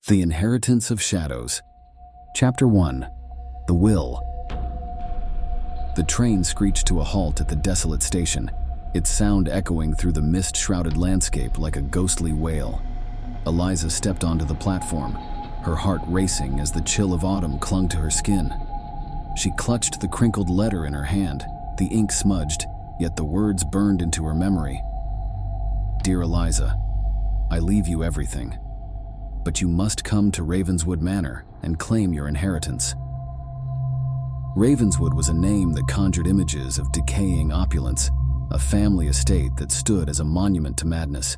The Inheritance of Shadows. Chapter 1. The Will. The train screeched to a halt at the desolate station, its sound echoing through the mist-shrouded landscape like a ghostly wail. Eliza stepped onto the platform, her heart racing as the chill of autumn clung to her skin. She clutched the crinkled letter in her hand, the ink smudged, yet the words burned into her memory. Dear Eliza, I leave you everything, but you must come to Ravenswood Manor and claim your inheritance. Ravenswood was a name that conjured images of decaying opulence, a family estate that stood as a monument to madness.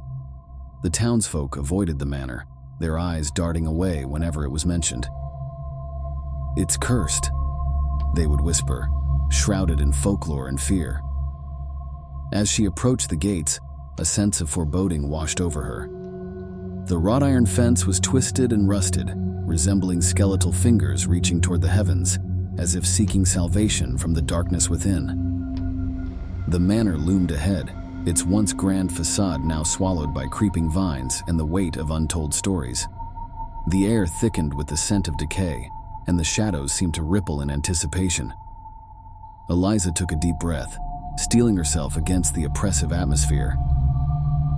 The townsfolk avoided the manor, their eyes darting away whenever it was mentioned. It's cursed, they would whisper, shrouded in folklore and fear. As she approached the gates, a sense of foreboding washed over her. The wrought iron fence was twisted and rusted, resembling skeletal fingers reaching toward the heavens, as if seeking salvation from the darkness within. The manor loomed ahead, its once grand facade now swallowed by creeping vines and the weight of untold stories. The air thickened with the scent of decay, and the shadows seemed to ripple in anticipation. Eliza took a deep breath, steeling herself against the oppressive atmosphere.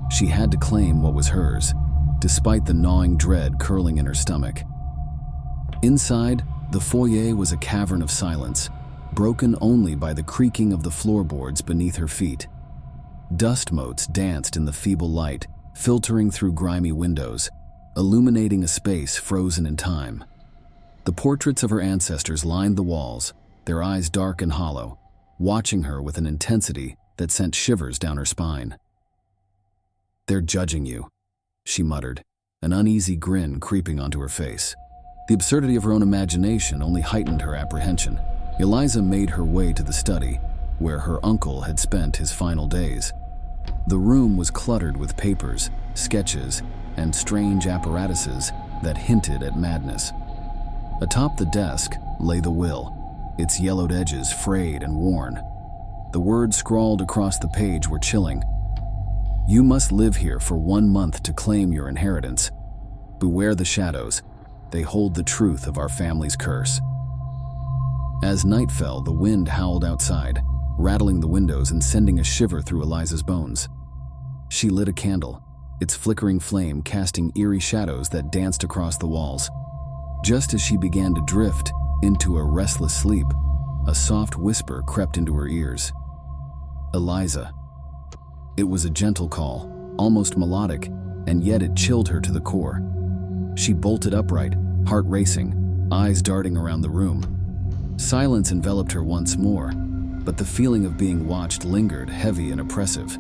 She had to claim what was hers, despite the gnawing dread curling in her stomach. Inside, the foyer was a cavern of silence, broken only by the creaking of the floorboards beneath her feet. Dust motes danced in the feeble light, filtering through grimy windows, illuminating a space frozen in time. The portraits of her ancestors lined the walls, their eyes dark and hollow, watching her with an intensity that sent shivers down her spine. They're judging you, she muttered, an uneasy grin creeping onto her face. The absurdity of her own imagination only heightened her apprehension. Eliza made her way to the study, where her uncle had spent his final days. The room was cluttered with papers, sketches, and strange apparatuses that hinted at madness. Atop the desk lay the will, its yellowed edges frayed and worn. The words scrawled across the page were chilling. You must live here for 1 month to claim your inheritance. Beware the shadows. They hold the truth of our family's curse. As night fell, the wind howled outside, rattling the windows and sending a shiver through Eliza's bones. She lit a candle, its flickering flame casting eerie shadows that danced across the walls. Just as she began to drift into a restless sleep, a soft whisper crept into her ears. Eliza. It was a gentle call, almost melodic, and yet it chilled her to the core. She bolted upright, heart racing, eyes darting around the room. Silence enveloped her once more, but the feeling of being watched lingered heavy and oppressive.